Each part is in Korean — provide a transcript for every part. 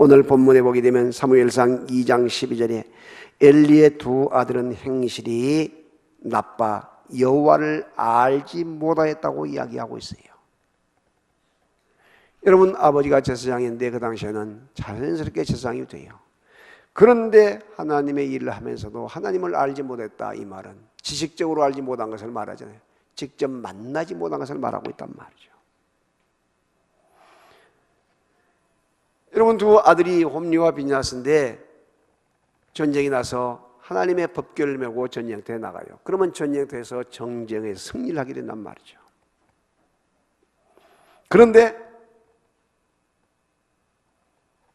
오늘 본문에 보게 되면 사무엘상 2장 12절에 엘리의 두 아들은 행실이 나빠 여호와를 알지 못하였다고 이야기하고 있어요. 여러분, 아버지가 제사장인데 그 당시에는 자연스럽게 제사장이 돼요. 그런데 하나님의 일을 하면서도 하나님을 알지 못했다, 이 말은 지식적으로 알지 못한 것을 말하잖아요. 직접 만나지 못한 것을 말하고 있단 말이죠. 여러분, 두 아들이 홈리와 비냐스인데 전쟁이 나서 하나님의 법궤를 메고 전쟁터에 나가요. 그러면 전쟁터에서 정쟁에 승리를 하게 된단 말이죠. 그런데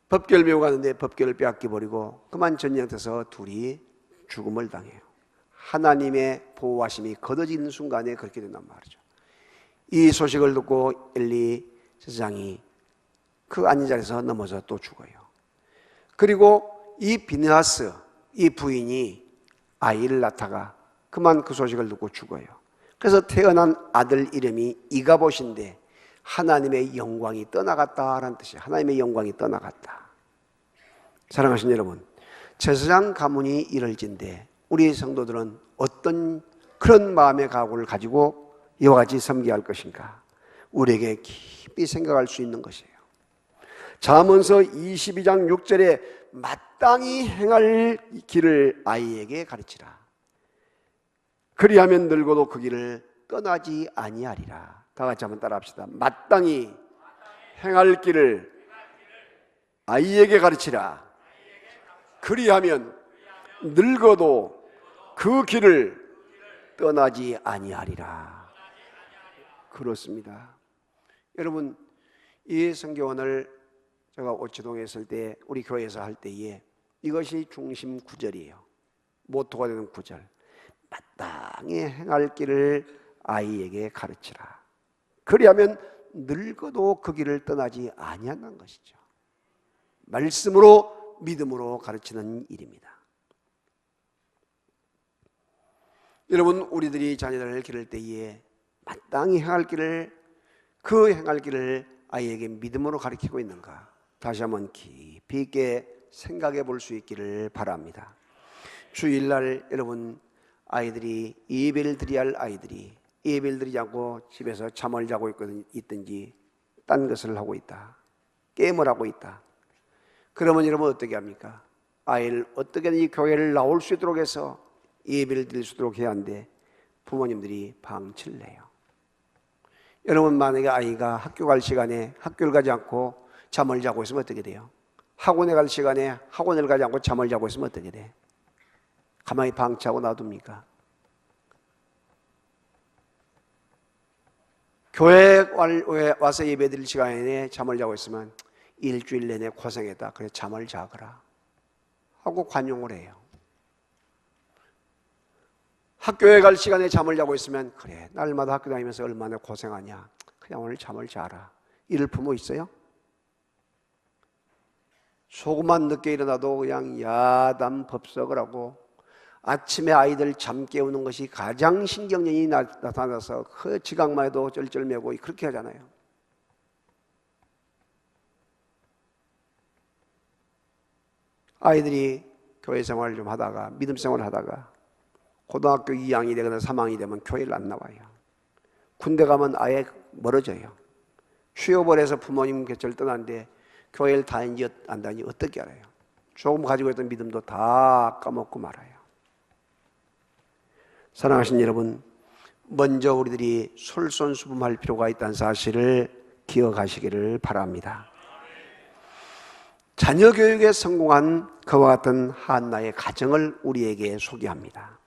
법궤를 메고 가는데 법궤를 빼앗겨버리고 그만 전쟁터에서 둘이 죽음을 당해요. 하나님의 보호하심이 거둬지는 순간에 그렇게 된단 말이죠. 이 소식을 듣고 엘리 제사장이 그 앉은 자리에서 넘어져 또 죽어요. 그리고 이 비느하스, 이 부인이 아이를 낳다가 그만 그 소식을 듣고 죽어요. 그래서 태어난 아들 이름이 이가봇인데 하나님의 영광이 떠나갔다라는 뜻이에요. 하나님의 영광이 떠나갔다. 사랑하신 여러분, 제사장 가문이 이럴진데 우리 성도들은 어떤 그런 마음의 각오를 가지고 이와 같이 섬겨야 할 것인가? 우리에게 깊이 생각할 수 있는 것이에요. 잠언서 22장 6절에 마땅히 행할 길을 아이에게 가르치라. 그리하면 늙어도 그 길을 떠나지 아니하리라. 다 같이 한번 따라합시다. 마땅히 행할 길을 아이에게 가르치라. 그리하면 늙어도 그 길을 떠나지 아니하리라. 그렇습니다. 여러분, 이 성경을 제가 오치동에 있을 때 우리 교회에서 할 때에 이것이 중심 구절이에요. 모토가 되는 구절. 마땅히 행할 길을 아이에게 가르치라. 그리하면 늙어도 그 길을 떠나지 아니한다는 것이죠. 말씀으로 믿음으로 가르치는 일입니다. 여러분, 우리들이 자녀들을 기를 때에 마땅히 행할 길을, 그 행할 길을 아이에게 믿음으로 가르치고 있는가? 다시 한번 깊이 있게 생각해 볼 수 있기를 바랍니다. 주일날 여러분, 아이들이 예배를 드려야 할 아이들이 예배를 드리지 않고 집에서 잠을 자고 있든지 딴 것을 하고 있다, 게임을 하고 있다. 그러면 여러분 어떻게 합니까? 아이를 어떻게든지 교회를 나올 수 있도록 해서 예배를 드릴 수 있도록 해야 하는데 부모님들이 방치를 해요. 여러분, 만약에 아이가 학교 갈 시간에 학교를 가지 않고 잠을 자고 있으면 어떻게 돼요? 학원에 갈 시간에 학원을 가지 않고 잠을 자고 있으면 어떻게 돼? 가만히 방치하고 놔둡니까? 교회에 와서 예배 드릴 시간에 잠을 자고 있으면 일주일 내내 고생했다, 그래 잠을 자거라 하고 관용을 해요. 학교에 갈 시간에 잠을 자고 있으면 그래 날마다 학교 다니면서 얼마나 고생하냐, 그냥 오늘 잠을 자라, 이럴 부모 있어요? 조금만 늦게 일어나도 그냥 야단 법석을 하고 아침에 아이들 잠 깨우는 것이 가장 신경전이 나타나서 그 지각만 해도 쩔쩔매고 그렇게 하잖아요. 아이들이 교회 생활을 좀 하다가 믿음 생활을 하다가 고등학교 2학년이 되거나 3학년이 되면 교회를 안 나와요. 군대 가면 아예 멀어져요. 취업을 해서 부모님 곁을 떠났는데 교회를 다니지 안 다니지 어떻게 알아요? 조금 가지고 있던 믿음도 다 까먹고 말아요. 사랑하신 여러분, 먼저 우리들이 솔선수범할 필요가 있다는 사실을 기억하시기를 바랍니다. 자녀 교육에 성공한 그와 같은 한나의 가정을 우리에게 소개합니다.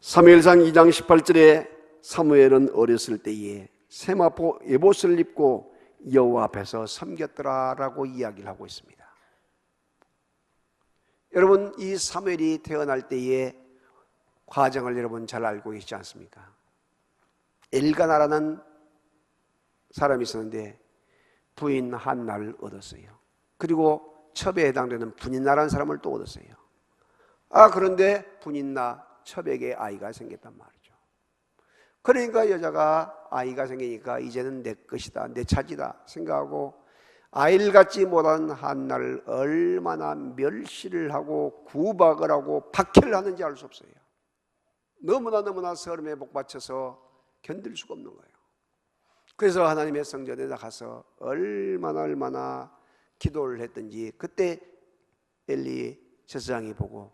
사무엘상 2장 18절에 사무엘은 어렸을 때에 세마포 에봇을 입고 여호와 앞에서 섬겼더라라고 이야기를 하고 있습니다. 여러분, 이 사무엘이 태어날 때의 과정을 여러분 잘 알고 계시지 않습니까? 엘가나라는 사람이 있었는데 부인 한나를 얻었어요. 그리고 첩에 해당되는 분인나라는 사람을 또 얻었어요. 그런데 분인나 첩에게 아이가 생겼단 말이죠. 그러니까 여자가 아이가 생기니까 이제는 내 것이다, 내 차지다 생각하고 아이를 갖지 못한 한나를 얼마나 멸시를 하고 구박을 하고 박해를 하는지 알 수 없어요. 너무나 서름에 복받쳐서 견딜 수가 없는 거예요. 그래서 하나님의 성전에 나가서 얼마나 기도를 했든지, 그때 엘리 제사장이 보고,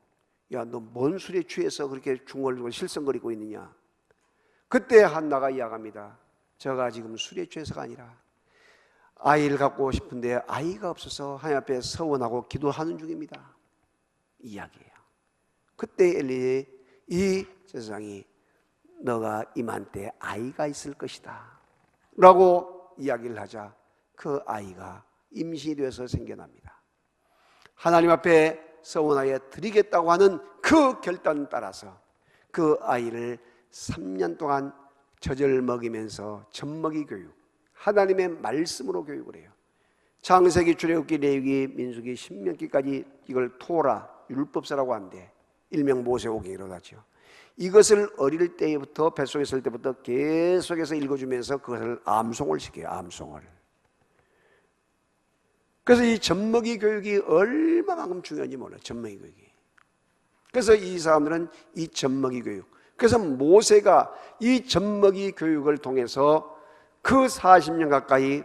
야, 너 뭔 술에 취해서 그렇게 중얼중얼 실성거리고 있느냐. 그때 한나가 이야기합니다. 제가 지금 술에 취해서가 아니라 아이를 갖고 싶은데 아이가 없어서 하나님 앞에 서원하고 기도하는 중입니다, 이야기예요. 그때 엘리 이 제사장이 너가 이맘때 아이가 있을 것이다 라고 이야기를 하자 그 아이가 임신되어서 생겨납니다. 하나님 앞에 서원하여 드리겠다고 하는 그 결단 따라서 그 아이를 3년 동안 젖을 먹이면서 젖먹이 교육, 하나님의 말씀으로 교육을 해요. 창세기, 출애굽기, 레위기, 민수기, 신명기까지 이걸 토라, 율법서라고 하는데 일명 모세오경이라고 하죠. 이것을 어릴 때부터, 뱃속에 있을 때부터 계속해서 읽어주면서 그것을 암송을 시켜요. 암송을. 그래서 이 젖먹이 교육이 얼마만큼 중요한지 몰라요. 젖먹이 교육이. 그래서 이 사람들은 이 젖먹이 교육, 그래서 모세가 이 젖먹이 교육을 통해서 그 40년 가까이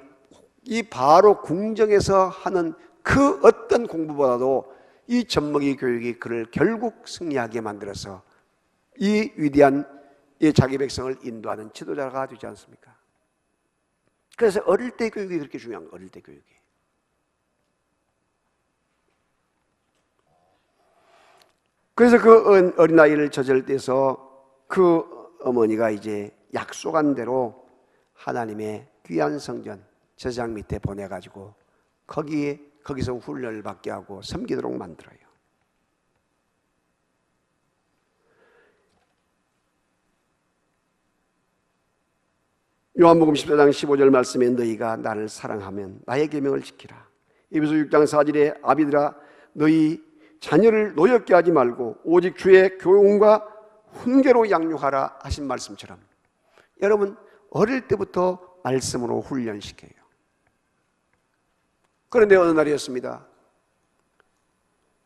이 바로 궁정에서 하는 그 어떤 공부보다도 이 젖먹이 교육이 그를 결국 승리하게 만들어서 이 위대한 이 자기 백성을 인도하는 지도자가 되지 않습니까? 그래서 어릴 때 교육이 그렇게 중요한 거예요. 어릴 때 교육이. 그래서 그 어린아이를 젖을 때서 그 어머니가 이제 약속한 대로 하나님의 귀한 성전 제사장 밑에 보내가지고 거기서 훈련을 받게 하고 섬기도록 만들어요. 요한복음 14장 15절 말씀에 너희가 나를 사랑하면 나의 계명을 지키라. 에베소 6장 4절에 아비들아 너희 자녀를 노엽게 하지 말고 오직 주의 교훈과 훈계로 양육하라 하신 말씀처럼 여러분 어릴 때부터 말씀으로 훈련시켜요. 그런데 어느 날이었습니다.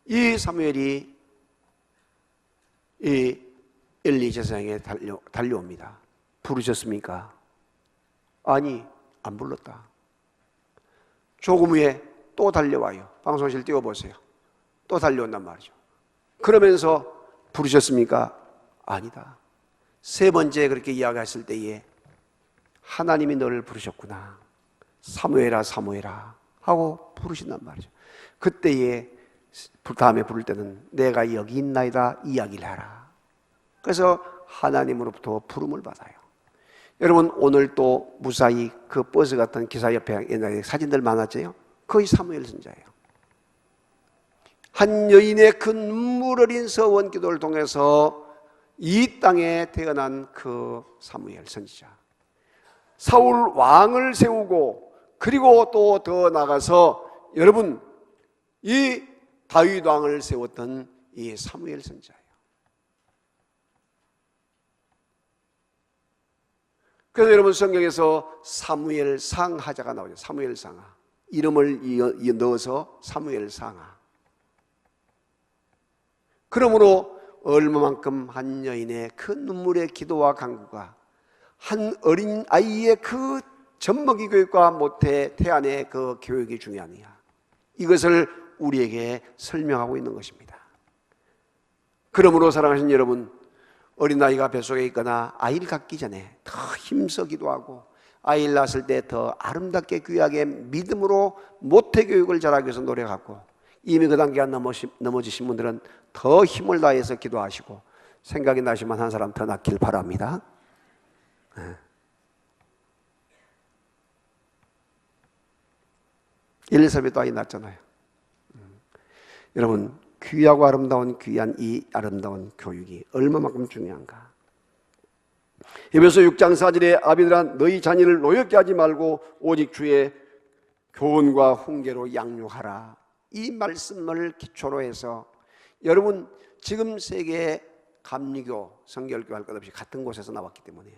이 사무엘이 이 엘리 제사장에 달려옵니다. 부르셨습니까? 아니, 안 불렀다. 조금 후에 또 달려와요. 방송실 띄워보세요. 또 달려온단 말이죠. 그러면서 부르셨습니까? 아니다. 세 번째 그렇게 이야기했을 때에 하나님이 너를 부르셨구나. 사무엘아 사무엘아 하고 부르신단 말이죠. 그때에 다음에 부를 때는 내가 여기 있나이다 이야기를 하라. 그래서 하나님으로부터 부름을 받아요. 여러분 오늘 또 무사히 그 버스 같은 기사 옆에 옛날에 사진들 많았죠. 거의 사무엘 선자예요. 한 여인의 그 눈물 어린 서원 기도를 통해서 이 땅에 태어난 그 사무엘 선지자, 사울 왕을 세우고 그리고 또 더 나가서 여러분 이 다윗 왕을 세웠던 이 사무엘 선지자예요. 그래서 여러분 성경에서 사무엘 상하자가 나오죠. 사무엘 상하, 이름을 넣어서 사무엘 상하. 그러므로 얼마만큼 한 여인의 그 눈물의 기도와 간구가 한 어린 아이의 그 젖먹이 교육과 모태 태안의 그 교육이 중요하느냐, 이것을 우리에게 설명하고 있는 것입니다. 그러므로 사랑하신 여러분, 어린아이가 뱃속에 있거나 아이를 갖기 전에 더 힘써 기도하고 아이를 낳았을 때 더 아름답게 귀하게 믿음으로 모태 교육을 잘하기 위해서 노력하고, 이미 그 단계가 넘어지신 분들은 더 힘을 다해서 기도하시고 생각이 나시면 한 사람 더 낳길 바랍니다. 엘리사벳도 아이 낳았잖아요. 여러분 귀하고 아름다운 귀한 이 아름다운 교육이 얼마만큼 중요한가. 에베소 6장 4절에 아비들아 너희 자녀를 노엽게 하지 말고 오직 주의 교훈과 훈계로 양육하라. 이 말씀을 기초로 해서 여러분 지금 세계 감리교, 성결교 할 것 없이 같은 곳에서 나왔기 때문에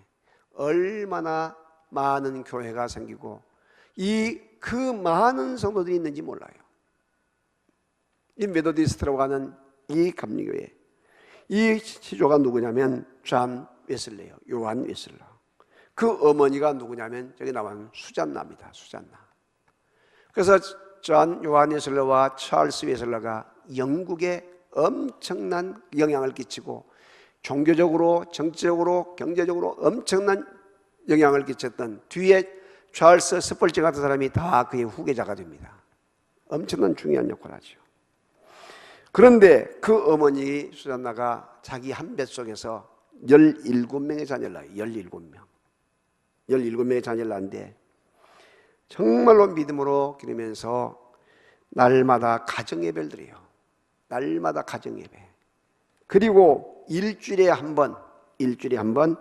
얼마나 많은 교회가 생기고 이 그 많은 성도들이 있는지 몰라요. 이 메도디스트라고 하는 이 감리교회, 이 시조가 누구냐면 존 웨슬레요. 요한 웨슬러. 그 어머니가 누구냐면 저기 나온 수잔나입니다. 수잔나. 그래서 존 요한 웨슬러와 찰스 웨슬러가 영국에 엄청난 영향을 끼치고 종교적으로, 정치적으로, 경제적으로 엄청난 영향을 끼쳤던 뒤에 찰스 스펄전 같은 사람이 다 그의 후계자가 됩니다. 엄청난 중요한 역할을 하죠. 그런데 그 어머니 수잔나가 자기 한 뱃속에서 17명의 자녀를 낳아요. 17명. 17명의 자녀를 낳는데 정말로 믿음으로 기르면서 날마다 가정예배를 드려요. 날마다 가정예배. 그리고 일주일에 한 번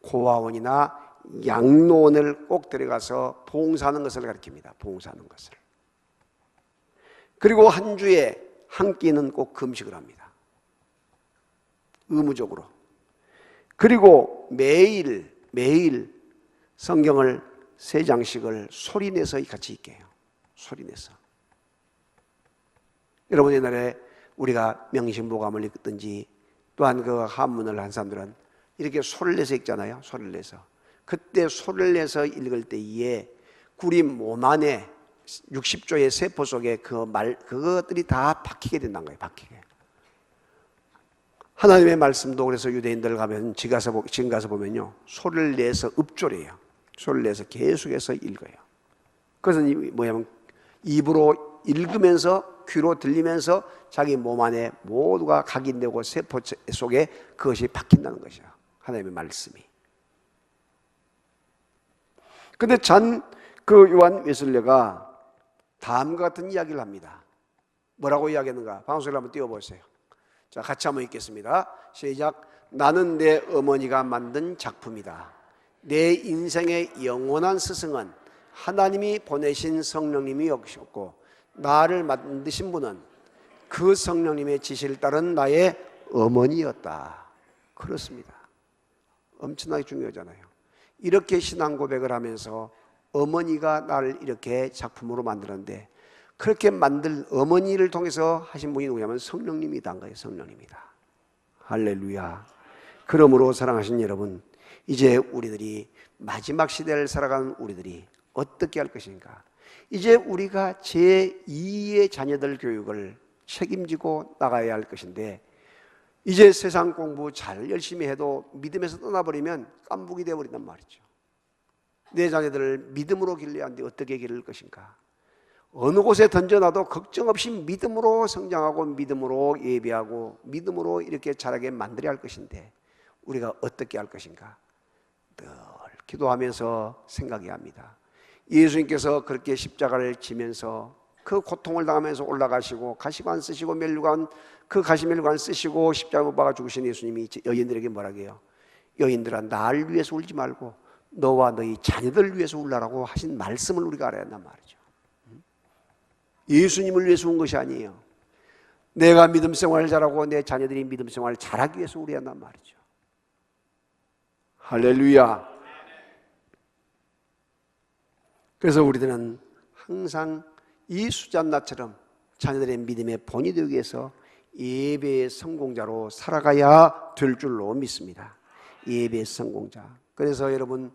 고아원이나 양로원을 꼭 데려가서 봉사하는 것을 가르칩니다. 봉사하는 것을. 그리고 한 주에 한 끼는 꼭 금식을 합니다. 의무적으로. 그리고 매일 성경을 3장씩을 소리내서 같이 읽게 해요. 소리내서. 여러분 옛날에 우리가 명심보감을 읽든지 또한 그 한문을 한 사람들은 이렇게 소리를 내서 읽잖아요. 소리를 내서. 그때 소리를 내서 읽을 때에 우리 몸 안에 60조의 세포 속에 그것들이 다 박히게 된다는 거예요. 박히게. 하나님의 말씀도 그래서 유대인들 가면 지금 가서 보면요. 소리를 내서 읍조래요. 소리를 내서 계속해서 읽어요. 그것은 뭐냐면 입으로 읽으면서 귀로 들리면서 자기 몸 안에 모두가 각인되고 세포 속에 그것이 박힌다는 것이요. 하나님의 말씀이. 근데 그 요한 웨슬레가 다음과 같은 이야기를 합니다. 뭐라고 이야기하는가? 방송을 한번 띄워보세요. 자, 같이 한번 읽겠습니다. 시작. 나는 내 어머니가 만든 작품이다. 내 인생의 영원한 스승은 하나님이 보내신 성령님이었고 나를 만드신 분은 그 성령님의 지시를 따른 나의 어머니였다. 그렇습니다. 엄청나게 중요하잖아요. 이렇게 신앙 고백을 하면서 어머니가 나를 이렇게 작품으로 만들었는데 그렇게 만들 어머니를 통해서 하신 분이 누구냐면 성령님이다. 거예요. 성령님이다. 할렐루야. 그러므로 사랑하신 여러분, 이제 우리들이 마지막 시대를 살아가는 우리들이 어떻게 할 것인가? 이제 우리가 제2의 자녀들 교육을 책임지고 나가야 할 것인데 이제 세상 공부 잘 열심히 해도 믿음에서 떠나버리면 깐부기 되어버린단 말이죠. 내 자녀들을 믿음으로 길러야 하는데 어떻게 기를 것인가? 어느 곳에 던져놔도 걱정 없이 믿음으로 성장하고 믿음으로 예배하고 믿음으로 이렇게 자라게 만들어야 할 것인데 우리가 어떻게 할 것인가? 늘 기도하면서 생각해야 합니다. 예수님께서 그렇게 십자가를 지면서 그 고통을 당하면서 올라가시고 가시관 쓰시고 멸류관 그 가시멸류관 쓰시고 십자가 못 박아 죽으신 예수님이 여인들에게 뭐라고 해요? 여인들아 날 위해서 울지 말고 너와 너희 자녀들을 위해서 울라라고 하신 말씀을 우리가 알아야 한단 말이죠. 예수님을 위해서 운 것이 아니에요. 내가 믿음 생활을 잘하고 내 자녀들이 믿음 생활을 잘하기 위해서 울어야 한단 말이죠. 할렐루야. 그래서 우리들은 항상 이 수잔나처럼 자녀들의 믿음의 본이 되기 위해서 예배의 성공자로 살아가야 될 줄로 믿습니다. 예배의 성공자. 그래서 여러분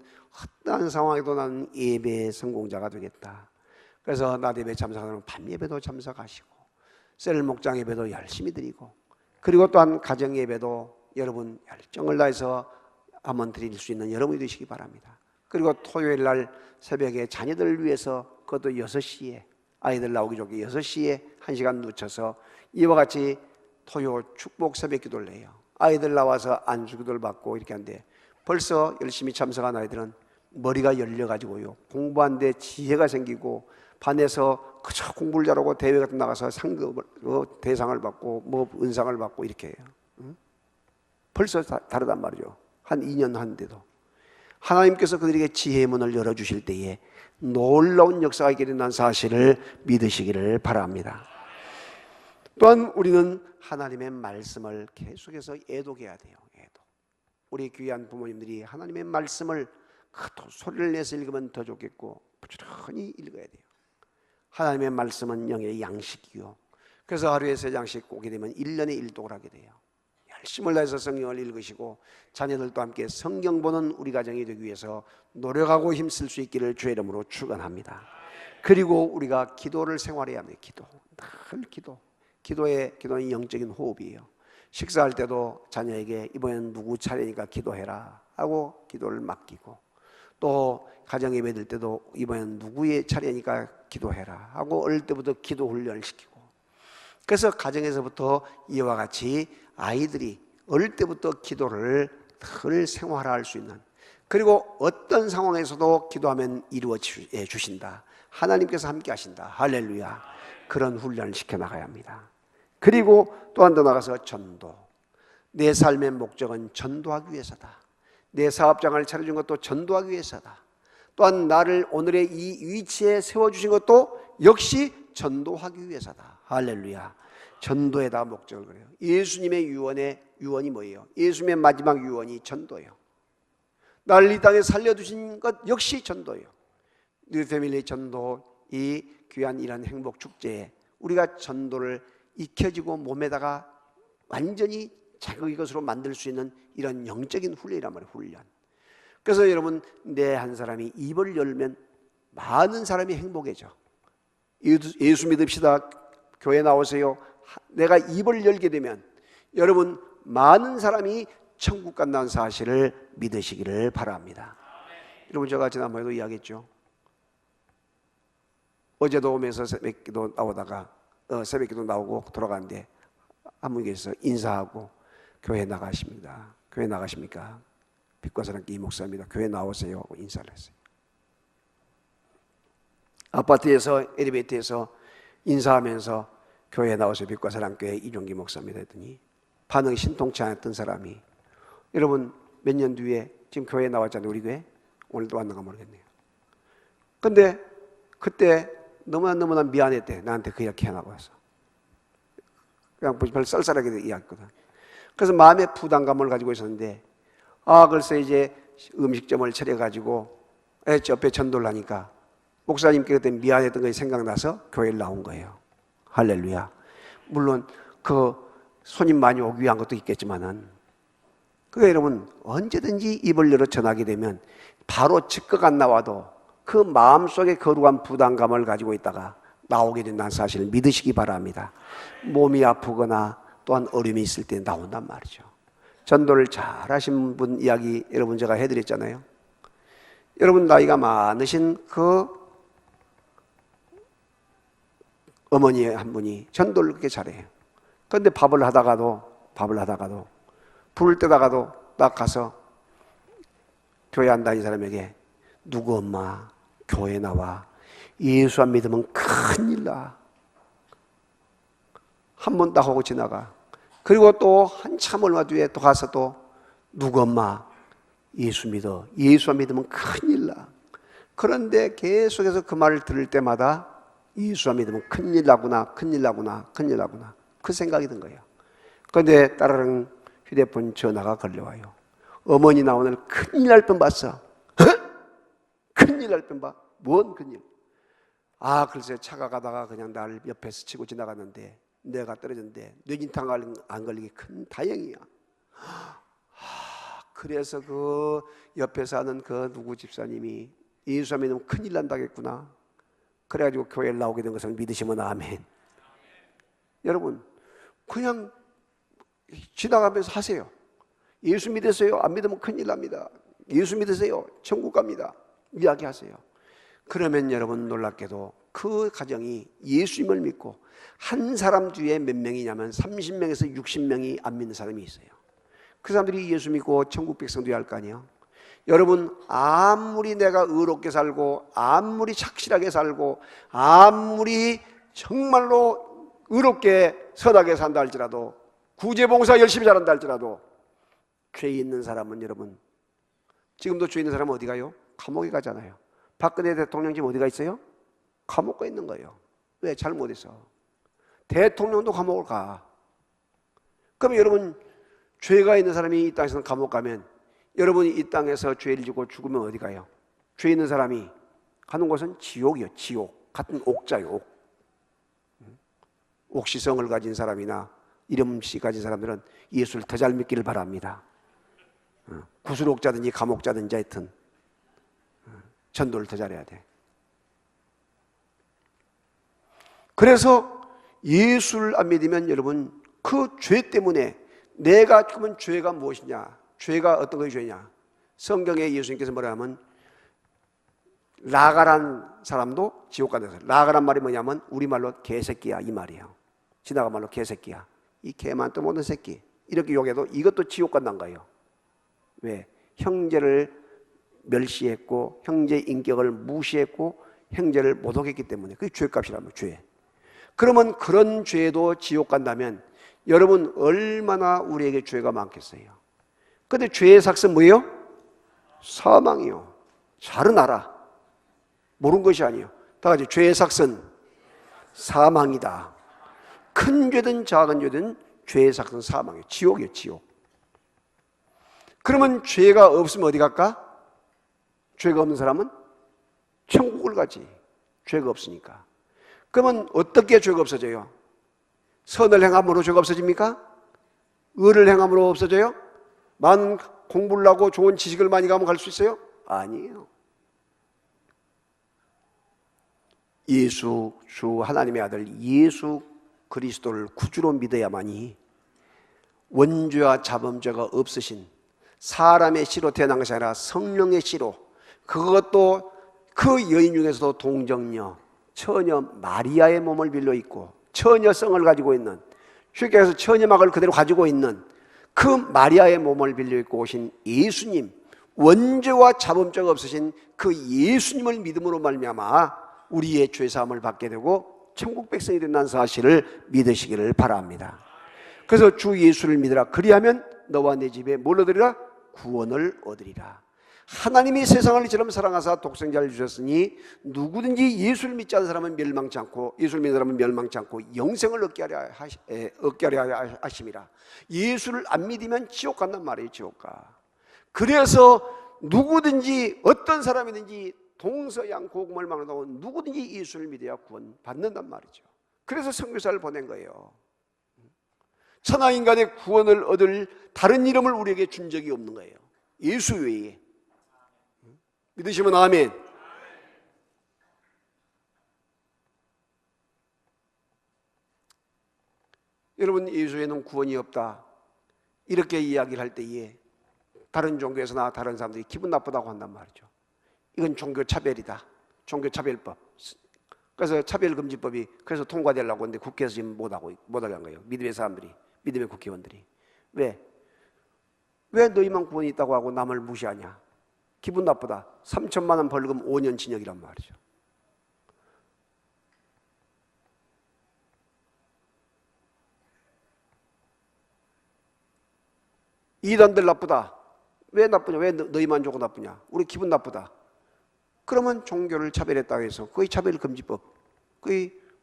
어떠한 상황에도 나는 예배의 성공자가 되겠다. 그래서 낮 예배 참석하는 밤 예배도 참석하시고 셀 목장 예배도 열심히 드리고 그리고 또한 가정 예배도 여러분 열정을 다해서 한번 드릴 수 있는 여러분이 되시기 바랍니다. 그리고 토요일 날 새벽에 자녀들을 위해서 그것도 6시에 아이들 나오기 좋게 6시에 1시간 늦춰서 이와 같이 토요 축복 새벽 기도를 해요. 아이들 나와서 안수 기도를 받고 이렇게 하는데 벌써 열심히 참석한 아이들은 머리가 열려가지고요 공부하는데 지혜가 생기고 반에서 그저 공부를 잘하고 대회 같은 데 나가서 상급을 대상을 받고 뭐 은상을 받고 이렇게 해요. 벌써 다르단 말이죠. 한 2년 하는데도 하나님께서 그들에게 지혜의 문을 열어주실 때에 놀라운 역사가 일어난 사실을 믿으시기를 바랍니다. 또한 우리는 하나님의 말씀을 계속해서 애독해야 돼요. 애독. 우리 귀한 부모님들이 하나님의 말씀을 소리를 내서 읽으면 더 좋겠고 부지런히 읽어야 돼요. 하나님의 말씀은 영의 양식이요. 그래서 하루에 3장씩 오게 되면 1년에 1독을 하게 돼요. 열심을 다해서 성경을 읽으시고 자녀들도 함께 성경 보는 우리 가정이 되기 위해서 노력하고 힘쓸 수 있기를 주의 이름으로 축원합니다. 그리고 우리가 기도를 생활해야 합니다. 늘 기도. 기도는 영적인 호흡이에요. 식사할 때도 자녀에게 이번엔 누구 차례니까 기도해라 하고 기도를 맡기고, 또 가정 예배 될 때도 이번엔 누구의 차례니까 기도해라 하고 어릴 때부터 기도 훈련을 시키고, 그래서 가정에서부터 이와 같이 아이들이 어릴 때부터 기도를 늘 생활화할 수 있는, 그리고 어떤 상황에서도 기도하면 이루어 주신다, 하나님께서 함께 하신다, 할렐루야, 그런 훈련을 시켜나가야 합니다. 그리고 또 한 더 나가서 전도. 내 삶의 목적은 전도하기 위해서다. 내 사업장을 차려준 것도 전도하기 위해서다. 또한 나를 오늘의 이 위치에 세워주신 것도 역시 전도하기 위해서다. 할렐루야. 전도에다 목적을 그래요. 예수님의 유언이 뭐예요? 예수님의 마지막 유언이 전도예요. 나를 이 땅에 살려두신 것 역시 전도예요. 뉴 패밀리 전도, 이 귀한 이런 행복 축제에 우리가 전도를 익혀지고 몸에다가 완전히 자기 것으로 만들 수 있는 이런 영적인 훈련이란 말이에요. 훈련. 그래서 여러분, 내 한 사람이 입을 열면 많은 사람이 행복해져. 예수 믿읍시다, 교회 나오세요. 내가 입을 열게 되면 여러분, 많은 사람이 천국 간다는 사실을 믿으시기를 바랍니다. 여러분, 제가 지난번에도 이야기했죠. 어제도 오면서 새벽기도 나오다가 새벽기도 나오고 돌아가는데 한 분이 계셔서 인사하고 교회 나가십니다. 교회 나가십니까? 빛과 사랑교회 이 목사입니다. 교회 나오세요 하고 인사를 했어요. 아파트에서 엘리베이터에서 인사하면서 교회 나오세요, 빛과 사랑교회 이종기 목사입니다 했더니 반응이 신통치 않았던 사람이, 여러분 몇 년 뒤에 지금 교회에 나왔잖아요. 우리 교회 오늘도 왔는가 모르겠네요. 근데 그때 너무나 미안했대. 나한테 그 이야기 해나고 와서 그냥 별로 쌀쌀하게 이야기했거든. 그래서 마음의 부담감을 가지고 있었는데, 글쎄 이제 음식점을 차려가지고 옆에 전도를 하니까 목사님께 그때 미안했던 것이 생각나서 교회를 나온 거예요. 할렐루야. 물론 그 손님 많이 오기 위한 것도 있겠지만은, 그러니까 여러분 언제든지 입을 열어 전하게 되면 바로 즉각 안 나와도 그 마음속에 거룩한 부담감을 가지고 있다가 나오게 된다는 사실을 믿으시기 바랍니다. 몸이 아프거나 또한 어려움이 있을 때 나온단 말이죠. 전도를 잘 하신 분 이야기 여러분 제가 해드렸잖아요. 여러분 나이가 많으신 그 어머니 한 분이 전도를 그렇게 잘해요. 그런데 밥을 하다가도 불을 때다가도 딱 가서 교회 안 다니는 사람에게, 누구 엄마 교회 나와, 예수 안 믿으면 큰일 나, 한 번 딱 하고 지나가. 그리고 또 한참 얼마 뒤에 또 가서 또, 누구 엄마 예수 믿어, 예수 안 믿으면 큰일 나. 그런데 계속해서 그 말을 들을 때마다 예수 안 믿으면 큰일 나구나 그 생각이 든 거예요. 그런데 따르릉 휴대폰 전화가 걸려와요. 어머니 나 오늘 큰일 날 뻔 봤어. 큰일 날 뻔 봐. 뭔 큰일? 글쎄 차가 가다가 그냥 날 옆에서 치고 지나갔는데 내가 떨어졌는데 뇌진탕 안 걸리기 큰 다행이야. 그래서 그 옆에 사는 그 누구 집사님이 예수 안 믿으면 큰일 난다겠구나. 그래가지고 교회를 나오게 된 것을 믿으시면 아멘. 여러분 그냥 지나가면서 하세요. 예수 믿으세요. 안 믿으면 큰일 납니다. 예수 믿으세요. 천국 갑니다. 이야기하세요. 그러면 여러분 놀랍게도 그 가정이 예수님을 믿고, 한 사람 뒤에 몇 명이냐면 30명에서 60명이 안 믿는 사람이 있어요. 그 사람들이 예수 믿고 천국 백성 되어야 할 거 아니에요. 여러분 아무리 내가 의롭게 살고 아무리 착실하게 살고 아무리 정말로 의롭게 선하게 산다 할지라도, 구제봉사 열심히 잘한다 할지라도, 죄 있는 사람은 여러분, 지금도 죄 있는 사람은 어디 가요? 감옥에 가잖아요. 박근혜 대통령 지금 어디가 있어요? 감옥 가 있는 거예요. 왜? 잘못해서. 대통령도 감옥을 가. 그럼 여러분 죄가 있는 사람이 이 땅에서 감옥 가면, 여러분이 이 땅에서 죄를 지고 죽으면 어디 가요? 죄 있는 사람이 가는 곳은 지옥이요. 지옥. 같은 옥자요. 옥시성을 가진 사람이나 이름씨 가진 사람들은 예수를 더 잘 믿기를 바랍니다. 구슬옥자든지 감옥자든지 하여튼 전도를 더 잘해야 돼. 그래서 예수를 안 믿으면 여러분 그 죄 때문에 내가 그러면 죄가 무엇이냐? 죄가 어떤 것이 죄냐? 성경에 예수님께서 뭐라 하면 라가란 사람도 지옥 간다. 라가란 말이 뭐냐면 우리말로 개새끼야 이 말이에요. 지나가 말로 개새끼야. 이 개만 또 못된 새끼. 이렇게 욕해도 이것도 지옥 간다는 거예요. 왜? 형제를 멸시했고 형제 인격을 무시했고 형제를 모독했기 때문에 그게 죄값이라면 죄. 그러면 그런 죄도 지옥 간다면 여러분 얼마나 우리에게 죄가 많겠어요. 그런데 죄의 삭은 뭐예요? 사망이요. 잘은 알아. 모르는 것이 아니에요. 다 같이 죄의 삭은 사망이다. 큰 죄든 작은 죄든 죄의 삭은 사망이에요. 지옥이에요. 지옥. 그러면 죄가 없으면 어디 갈까? 죄가 없는 사람은 천국을 가지. 죄가 없으니까. 그러면 어떻게 죄가 없어져요? 선을 행함으로 죄가 없어집니까? 의를 행함으로 없어져요? 많은 공부를 하고 좋은 지식을 많이 가면 갈 수 있어요? 아니에요. 예수 주 하나님의 아들 예수 그리스도를 구주로 믿어야만이 원죄와 자범죄가 없으신 사람의 씨로 태어난 것이 아니라 성령의 씨로, 그것도 그 여인 중에서도 동정녀 처녀 마리아의 몸을 빌려 있고 처녀성을 가지고 있는, 쉽게 해서 처녀막을 그대로 가지고 있는 그 마리아의 몸을 빌려 있고 오신 예수님, 원죄와 자범죄가 없으신 그 예수님을 믿음으로 말미암아 우리의 죄사함을 받게 되고 천국 백성이 된다는 사실을 믿으시기를 바랍니다. 그래서 주 예수를 믿으라. 그리하면 너와 내 집에 뭘 얻으리라? 구원을 얻으리라. 하나님이 세상을 이처럼 사랑하사 독생자를 주셨으니 누구든지 예수를 믿지 않는 사람은 멸망치 않고, 예수를 믿는 사람은 멸망치 않고 영생을 얻게 하려 하심이라. 예수를 안 믿으면 지옥 간단 말이에요. 지옥 가. 그래서 누구든지 어떤 사람이든지 동서양고금을 막론하고 누구든지 예수를 믿어야 구원 받는단 말이죠. 그래서 선교사를 보낸 거예요. 천하인간의 구원을 얻을 다른 이름을 우리에게 준 적이 없는 거예요. 예수 외에. 믿으시면 아멘. 여러분, 예수에는 구원이 없다 이렇게 이야기를 할 때에 다른 종교에서나 다른 사람들이 기분 나쁘다고 한단 말이죠. 이건 종교차별이다. 종교차별법. 그래서 차별금지법이 그래서 통과되려고 하는데 국회에서 지금 못하게 한 거예요. 믿음의 사람들이, 믿음의 국회의원들이. 왜 너희만 구원이 있다고 하고 남을 무시하냐? 기분 나쁘다. 3천만 원 벌금 5년 징역이란 말이죠. 이단들 나쁘다. 왜 나쁘냐? 왜 너희만 조금 나쁘냐? 우리 기분 나쁘다. 그러면 종교를 차별했다고 해서 거의 차별금지법.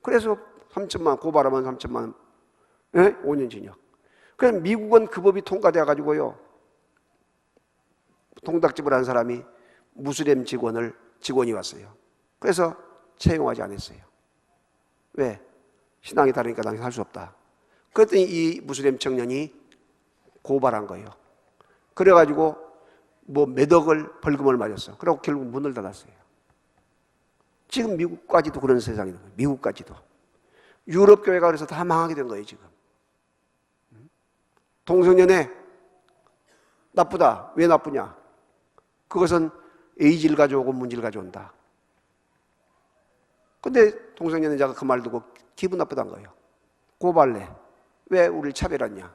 그래서 3천만 원, 고발하면 3천만 원, 5년 징역. 그래서 미국은 그 법이 통과되어 가지고요, 통닭집을 한 사람이 무슬림 직원이 왔어요. 그래서 채용하지 않았어요. 왜? 신앙이 다르니까 당신 할 수 없다. 그랬더니 이 무슬림 청년이 고발한 거예요. 그래가지고 뭐 몇 억을 벌금을 맞았어. 그리고 결국 문을 닫았어요. 지금 미국까지도 그런 세상이 있는 거예요. 미국까지도. 유럽 교회가 그래서 다 망하게 된 거예요. 지금. 동성연애 나쁘다. 왜 나쁘냐? 그것은 에이즈를 가져오고 문제를 가져온다. 근데 동성연애자가 그 말 듣고 기분 나쁘다는 거예요. 고발해. 왜 우리를 차별하냐?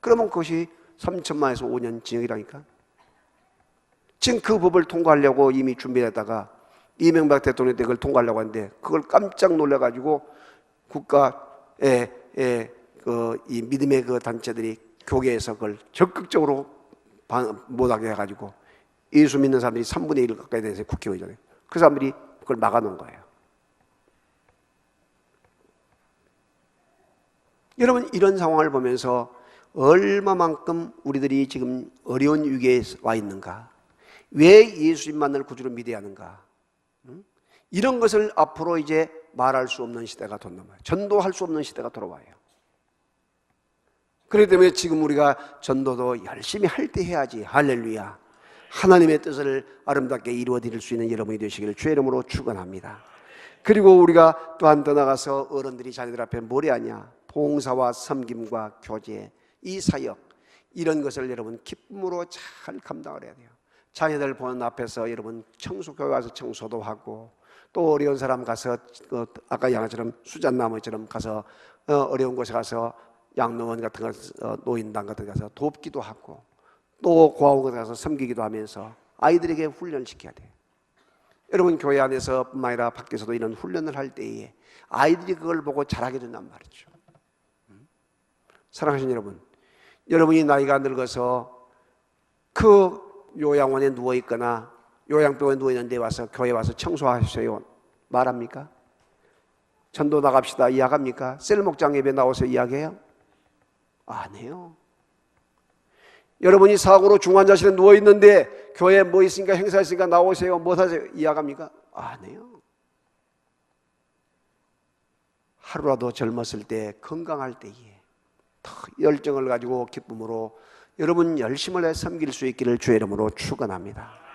그러면 그것이 3천만에서 5년 징역이라니까. 지금 그 법을 통과하려고 이미 준비했다가 이명박 대통령 때 그걸 통과하려고 하는데 그걸 깜짝 놀라가지고 국가의 이 믿음의 그 단체들이 교계에서 그걸 적극적으로 못하게 해가지고 예수 믿는 사람들이 3분의 1 가까이 돼서 국회의원이잖아요. 그 사람들이 그걸 막아놓은 거예요. 여러분, 이런 상황을 보면서 얼마만큼 우리들이 지금 어려운 위기에 와 있는가? 왜 예수님만을 구주로 믿어야 하는가? 이런 것을 앞으로 이제 말할 수 없는 시대가 돈단 말이에요. 전도할 수 없는 시대가 돌아와요. 그렇기 때문에 지금 우리가 전도도 열심히 할 때 해야지. 할렐루야. 하나님의 뜻을 아름답게 이루어드릴 수 있는 여러분이 되시기를 주의 이름으로 축원합니다. 그리고 우리가 또한 더 나가서 어른들이 자녀들 앞에 뭘 해야 하냐? 봉사와 섬김과 교제, 이 사역, 이런 것을 여러분 기쁨으로 잘 감당을 해야 돼요. 자녀들 보는 앞에서 여러분 청소교회 가서 청소도 하고, 또 어려운 사람 가서 아까 양아처럼 수잔나무처럼 가서 어려운 곳에 가서 양로원 같은 거, 노인당 같은 데 가서 돕기도 하고, 또 고아원 같은 데 가서 섬기기도 하면서 아이들에게 훈련을 시켜야 돼요. 여러분 교회 안에서 뿐만 아니라 밖에서도 이런 훈련을 할 때에 아이들이 그걸 보고 자라게 된단 말이죠. 사랑하시는 여러분, 여러분이 나이가 늙어서 그 요양원에 누워있거나 요양병원에 누워있는데 와서 교회 와서 청소하셔요 말합니까? 전도 나갑시다 이야기합니까? 셀 목장 예배 나와서 이야기해요? 안 해요. 여러분이 사고로 중환자실에 누워있는데 교회에 뭐 있으니까 행사 있으니까 나오세요 뭐 하세요 이야기합니까? 안 해요. 하루라도 젊었을 때 건강할 때에 더 열정을 가지고 기쁨으로 여러분 열심을 해 섬길 수 있기를 주의 이름으로 축원합니다.